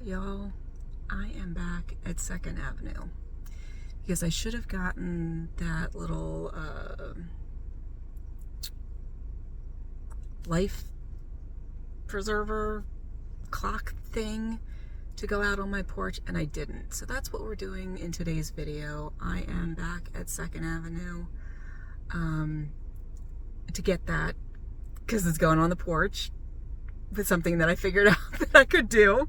Y'all, I am back at 2nd Avenue because I should have gotten that little life preserver clock thing to go out on my porch, and I didn't. So that's what we're doing in today's video. I am back at 2nd Avenue to get that because it's going on the porch with something that I figured out that I could do.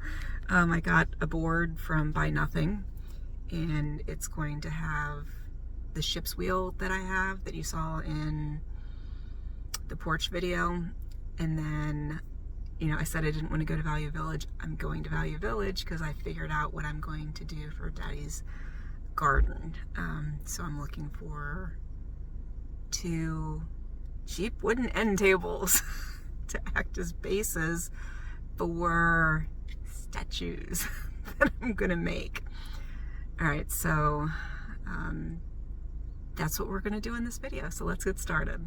I got a board from Buy Nothing, and it's going to have the ship's wheel that I have that you saw in the porch video. And then, you know, I said I didn't want to go to Value Village. I'm going to Value Village because I figured out what I'm going to do for Daddy's garden. So I'm looking for 2 cheap wooden end tables to act as bases for statues that I'm gonna make. All right, so that's what we're gonna do in this video. So let's get started.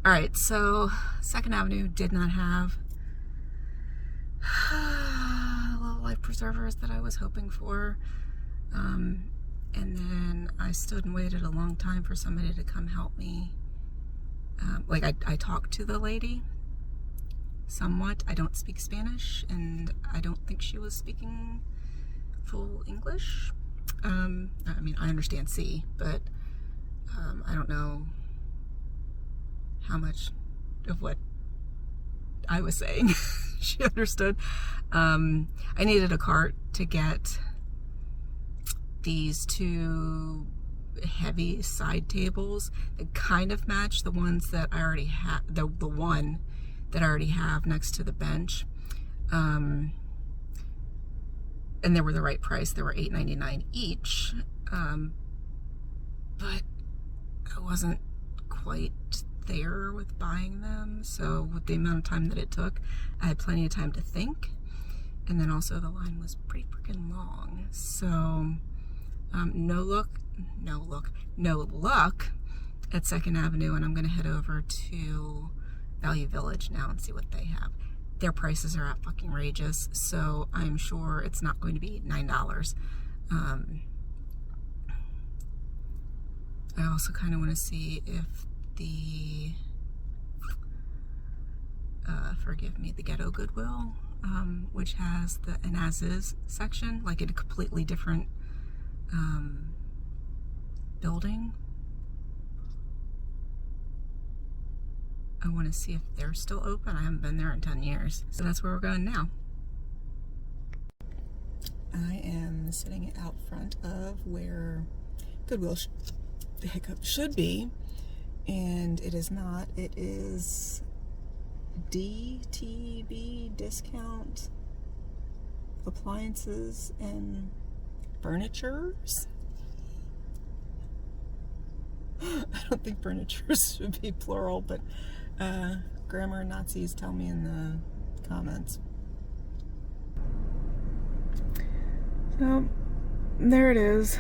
All right, so 2nd Avenue did not have the little life preservers that I was hoping for. And then I stood and waited a long time for somebody to come help me. I talked to the lady somewhat. I don't speak Spanish, and I don't think she was speaking full English. I mean, I understand C, but I don't know how much of what I was saying she understood. I needed a cart to get these 2 heavy side tables that kind of match the ones that I already have, the one that I already have next to the bench. And they were the right price. They were $8.99 each. But I wasn't quite there with buying them, so with the amount of time that it took, I had plenty of time to think, and then also the line was pretty freaking long. So no luck at 2nd Avenue, and I'm gonna head over to Value Village now and see what they have. Their prices are out fucking outrageous, so I'm sure it's not going to be $9. I also kind of want to see if the forgive me, the Ghetto Goodwill, which has the an as-is section, like in a completely different building. I want to see if they're still open. I haven't been there in 10 years. So that's where we're going now. I am sitting out front of where Goodwill should be, and it is not. It is DTB, Discount Appliances and Furnitures. I don't think furnitures should be plural, but grammar Nazis tell me in the comments. So there it is.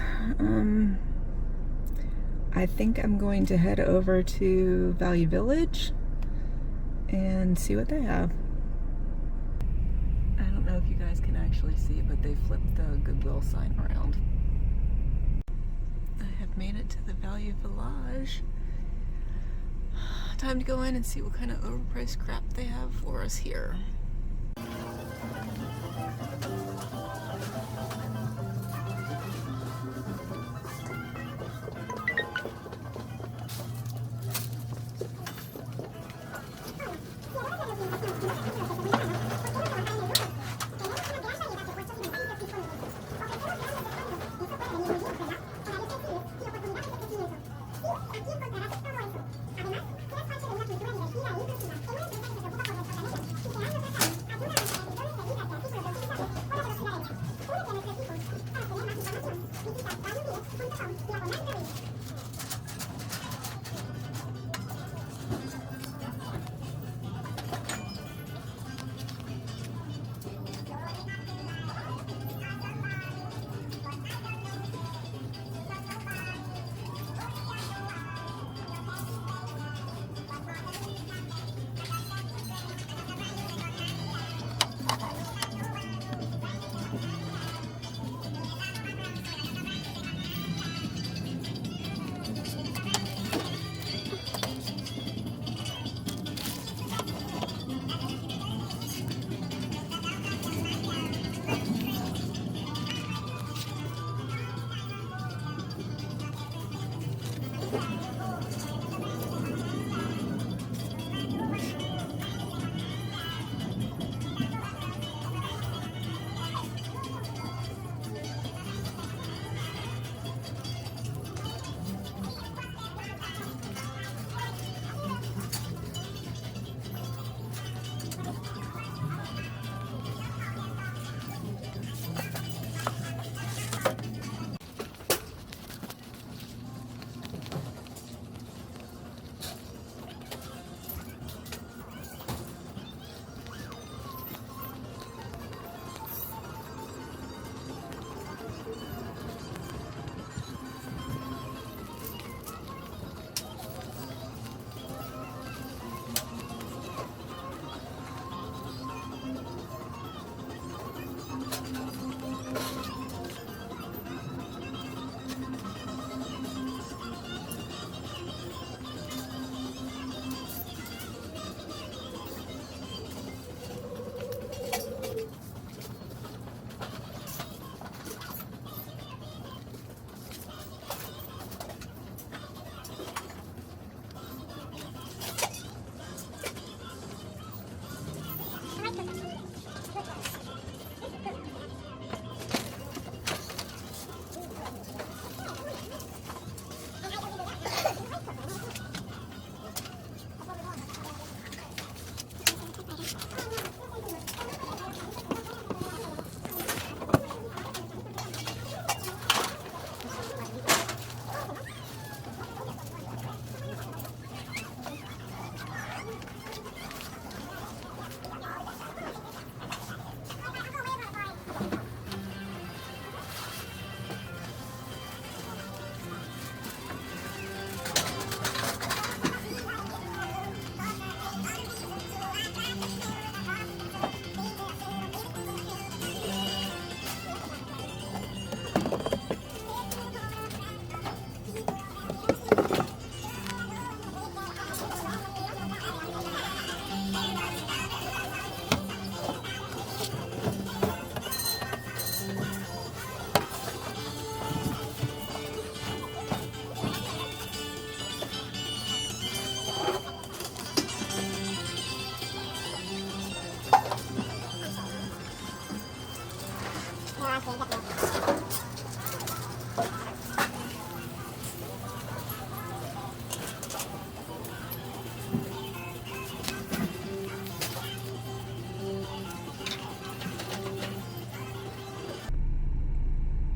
I think I'm going to head over to Value Village and see what they have. I don't know if you guys can actually see, but they flipped the Goodwill sign around. I made it to the Value Village. Time to go in and see what kind of overpriced crap they have for us here.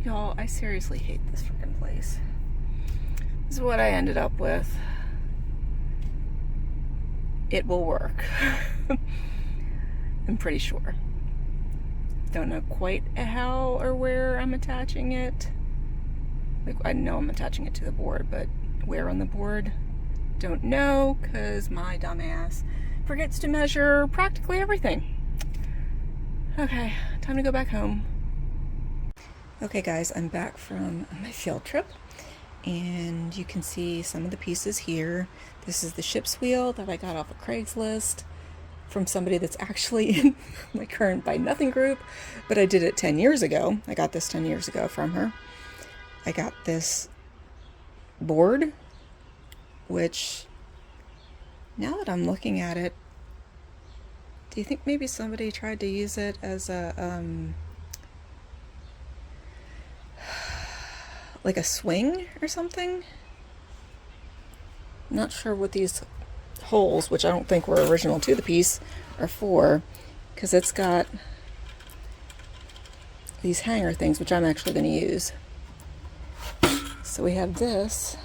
Y'all, I seriously hate this freaking place. This is what I ended up with. It will work. I'm pretty sure. Don't know quite how or where I'm attaching it. Like, I know I'm attaching it to the board, but where on the board? Don't know, because my dumbass forgets to measure practically everything. Okay, time to go back home. Okay guys, I'm back from my field trip, And you can see some of the pieces here. This is the ship's wheel that I got off of Craigslist from somebody that's actually in my current Buy Nothing group, but I did it 10 years ago. I got this 10 years ago from her. I got this board, which now that I'm looking at it, do you think maybe somebody tried to use it as a like a swing or something? I'm not sure what these holes, which I don't think were original to the piece, are for, because it's got these hanger things, which I'm actually going to use. So we have this.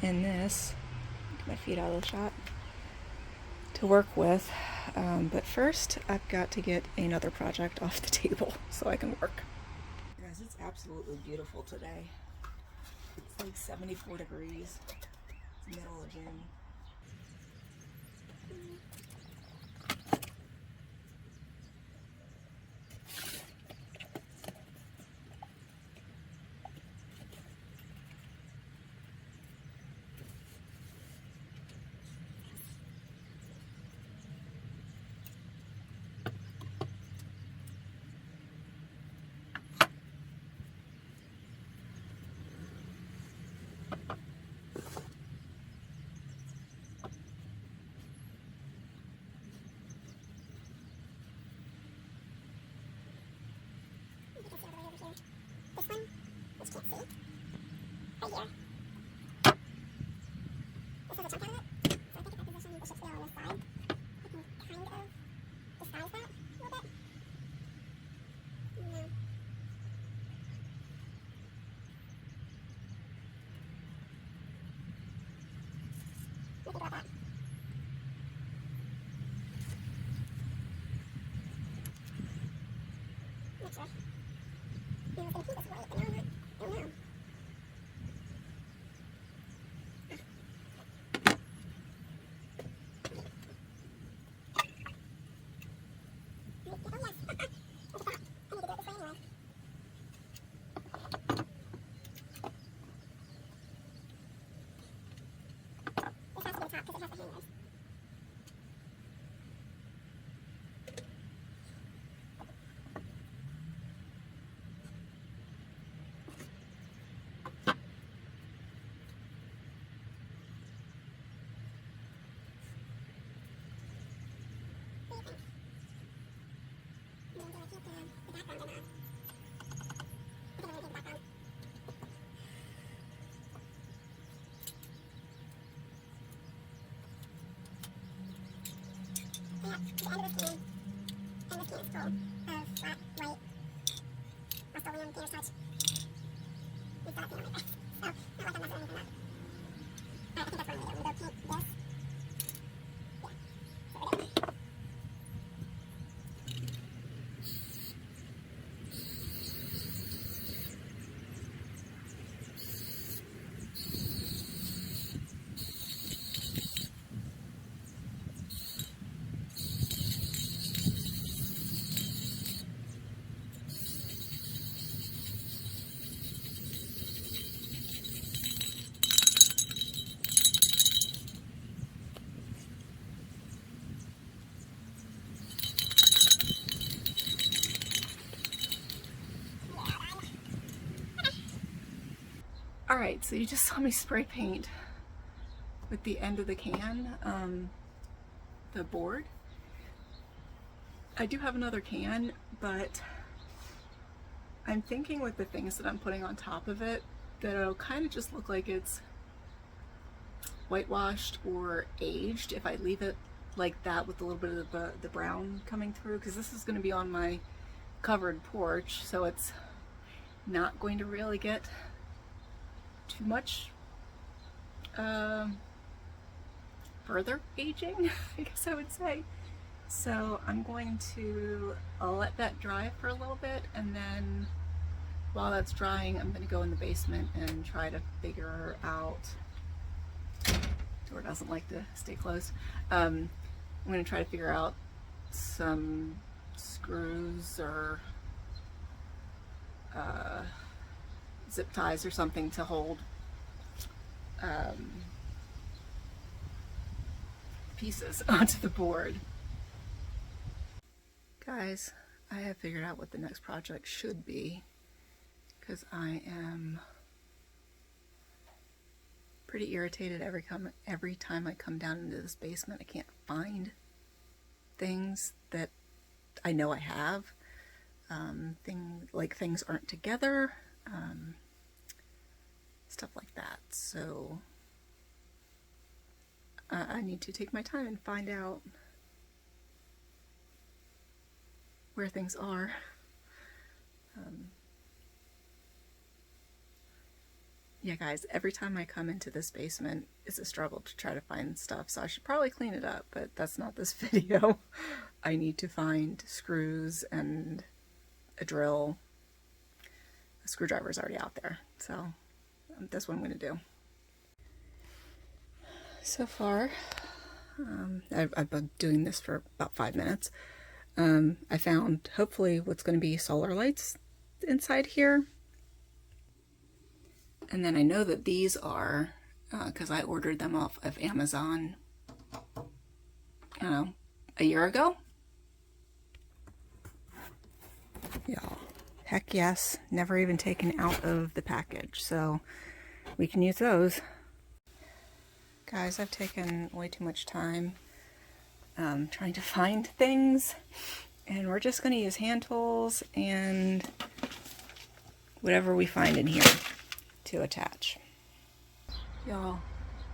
And this. Get my feet out of the shot. To work with. But first, I've got to get another project off the table so I can work. Guys, it's absolutely beautiful today. It's like 74 degrees. It's middle of June. This one, which can't see, right here. This has a chunk out of it, so I think if I position the ship's wheel on this side, I can kind of disguise that a little bit. No. What do you think about that? Not sure. I was going to keep this white, but now I'm not. I don't know. Oh, yes. I forgot. I need to do it this way anyway. This has to be the top because it has the hangers. The end of this can, and this can is full of flat, white, Rust-Oleum painter's touch. We've got a paint on my desk, so not like I'm messing anything up. I think that's what I'm going to do. I'm going to go paint this. Yeah, so we're there. Alright, so you just saw me spray paint with the end of the can, the board. I do have another can, but I'm thinking with the things that I'm putting on top of it that it'll kind of just look like it's whitewashed or aged if I leave it like that with a little bit of the brown coming through, because this is going to be on my covered porch, so it's not going to really get too much further aging, I guess I would say. So I'm going to let that dry for a little bit, and then while that's drying, I'm going to go in the basement and try to figure out, door doesn't like to stay closed, I'm going to try to figure out some screws or zip ties or something to hold pieces onto the board. Guys, I have figured out what the next project should be, because I am pretty irritated every time I come down into this basement. I can't find things that I know I have. Things aren't together, stuff like that. So I need to take my time and find out where things are. Yeah, guys, every time I come into this basement, it's a struggle to try to find stuff, so I should probably clean it up, but that's not this video. I need to find screws and a drill. A screwdriver's already out there, so that's what I'm going to do. So far, I've been doing this for about 5 minutes. I found, hopefully, what's going to be solar lights inside here. And then I know that these are, because I ordered them off of Amazon, I don't know, a year ago? Y'all, heck yes, never even taken out of the package, so we can use those. Guys, I've taken way too much time trying to find things, and we're just going to use hand tools and whatever we find in here to attach. Y'all,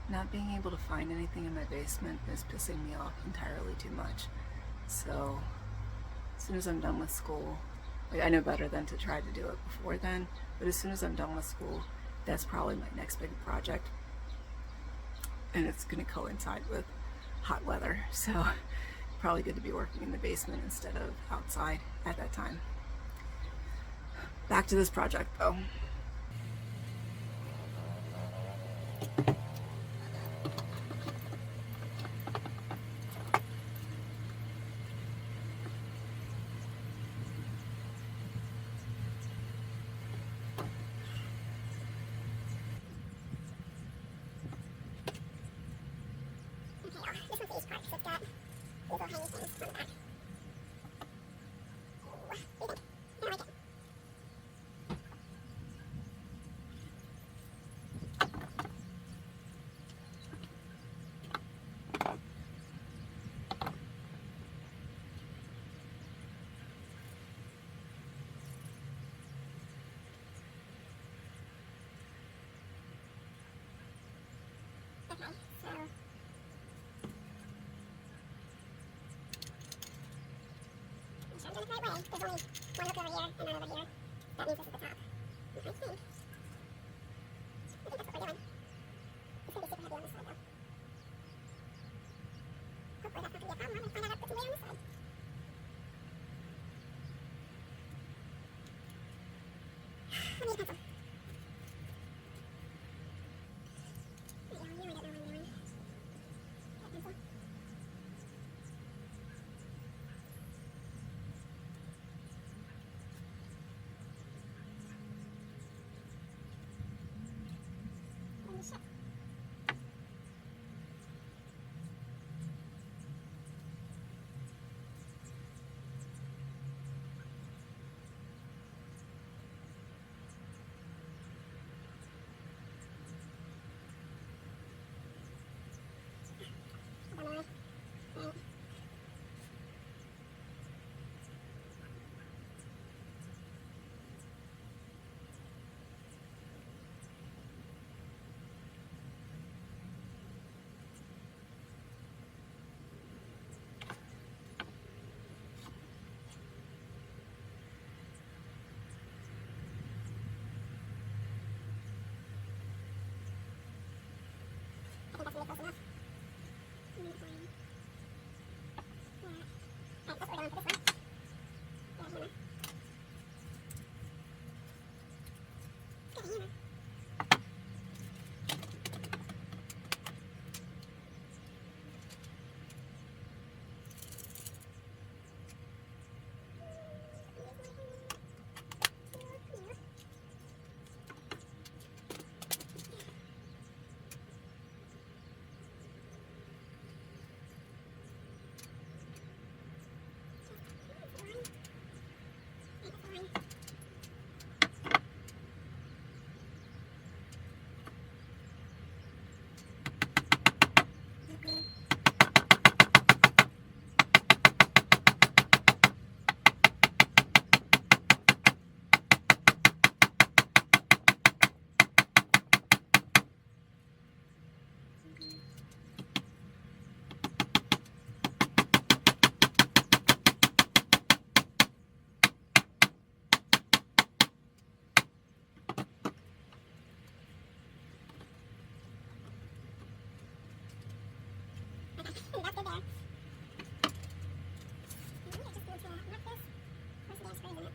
not being able to find anything in my basement is pissing me off entirely too much. So as soon as I'm done with school, like, I know better than to try to do it before then, but as soon as I'm done with school, that's probably my next big project. And it's going to coincide with hot weather, so probably good to be working in the basement instead of outside at that time. Back to this project though. There's only one hook over here and none over here. That means this is the top. I think that's what we're doing. It's going to be super heavy on this side though. Hopefully that's not going to be a problem. I'm going to find out how to put some weight on this side. I'll need a pencil. There you go, you know what I'm doing. Get a pencil. Shit. That's really close enough. Alright, that's what we're going for this one. Get a hammer. Get a hammer. That's good there. We are just going to mark this. Where's the damn screws in it?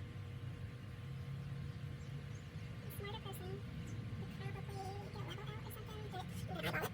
A smarter person would probably get a level out or something, but I'm gonna eyeball it.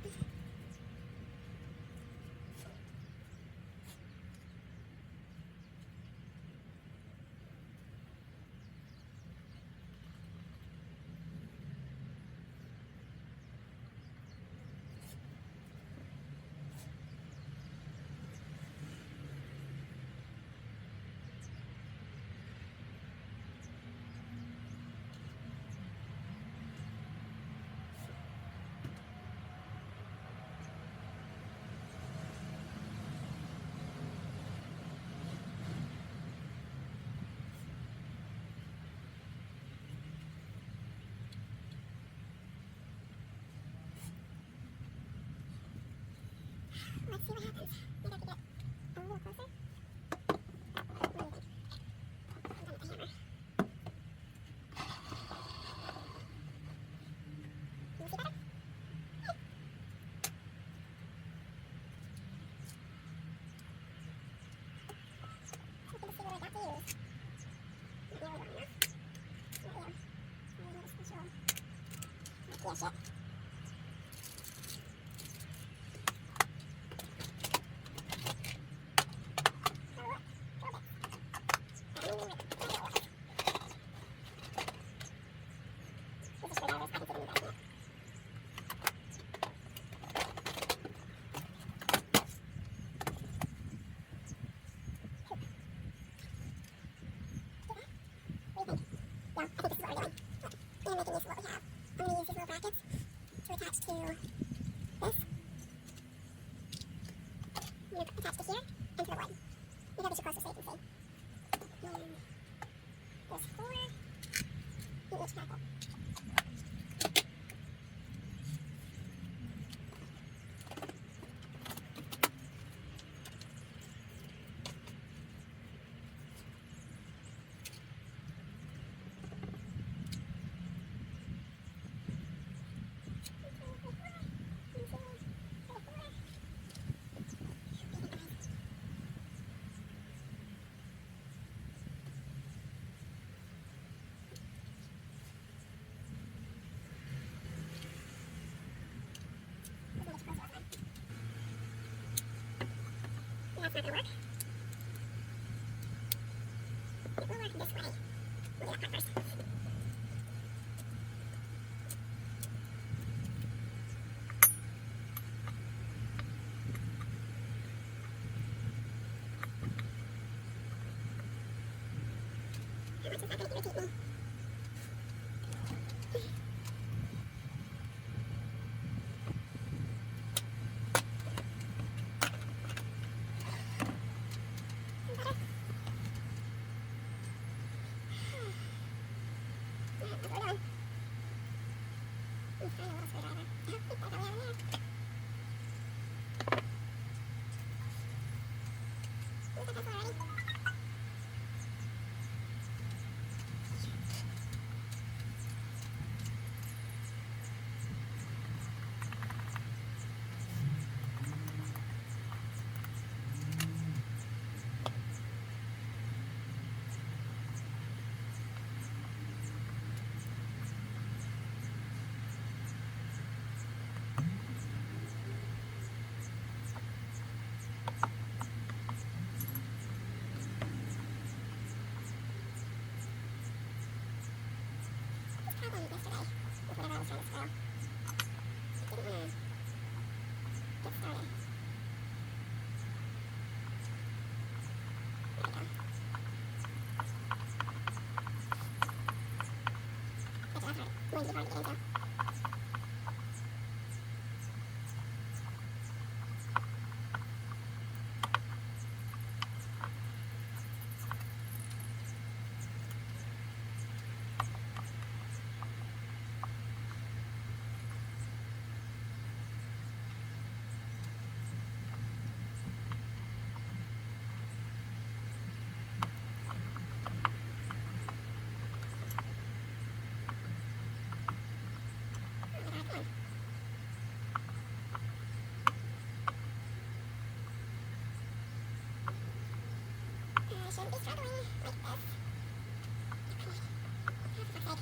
Let's see what happens. Maybe I could get a little closer. What do you think? I'm done with the hammer. Can you see better? Looking to see what I got to use. Not nearly long enough. Not you. Maybe this control. Yeah, shit. I think this is what we're doing. And making use of what we have. I'm going to use these little brackets to attach to this. I'm going to attach to here and to the wood. Maybe I'll get you closer so you can see. And there's 4 in each tackle. That's not going to work. It will work this way. We'll get that part first. How much is that going to irritate me? Might be hard to get into. shouldn't be struggling like this. Okay.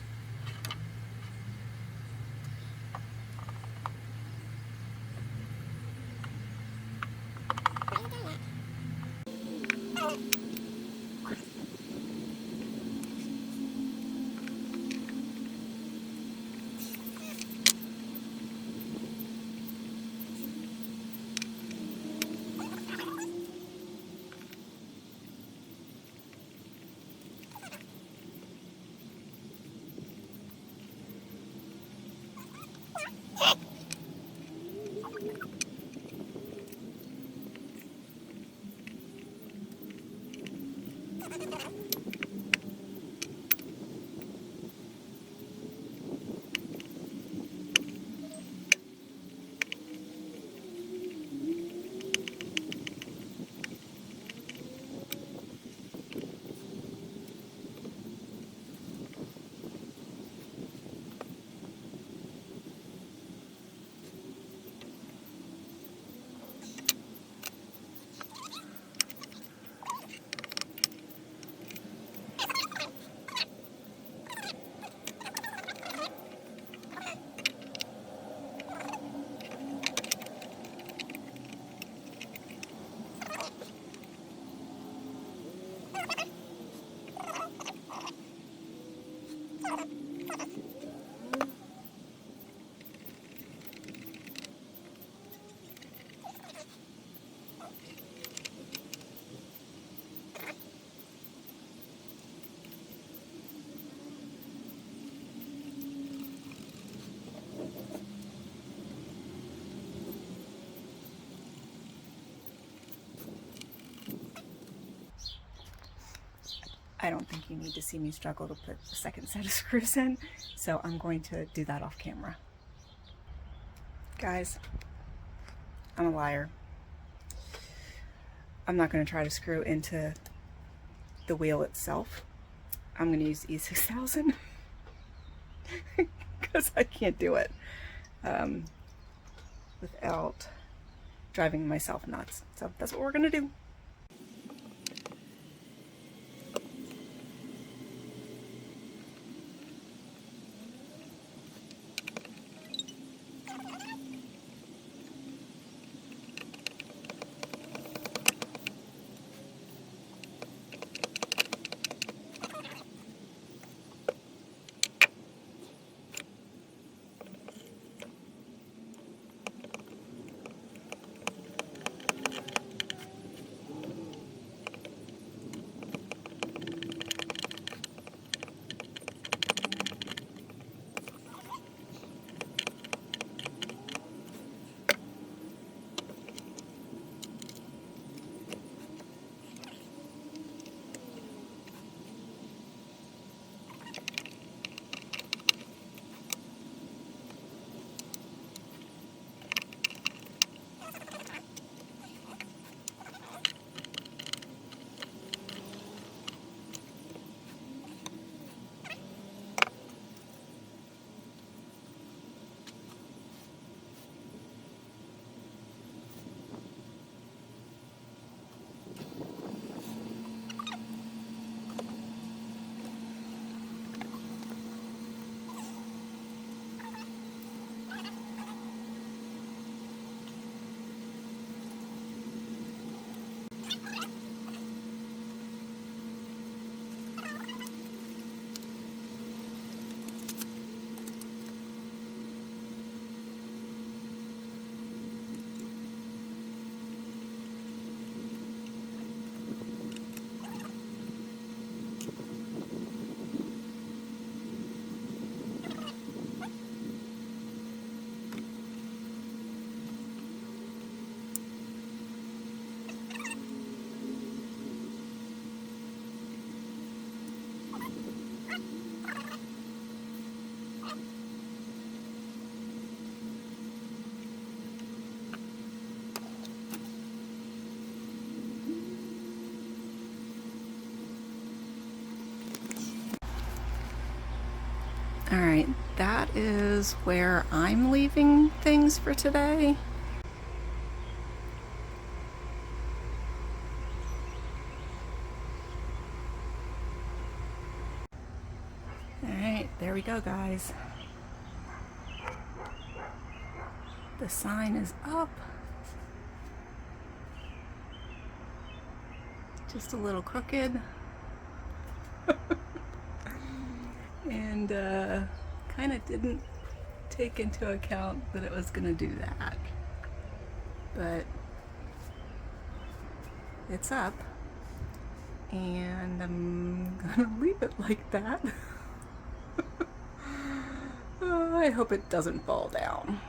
I don't think you need to see me struggle to put the second set of screws in, so I'm going to do that off camera. Guys, I'm a liar. I'm not going to try to screw into the wheel itself. I'm going to use E6000 because I can't do it without driving myself nuts. So that's what we're going to do. All right, that is where I'm leaving things for today. Alright, there we go, guys. The sign is up. Just a little crooked. And kind of didn't take into account that it was going to do that. But it's up. And I'm going to leave it like that. Oh, I hope it doesn't fall down.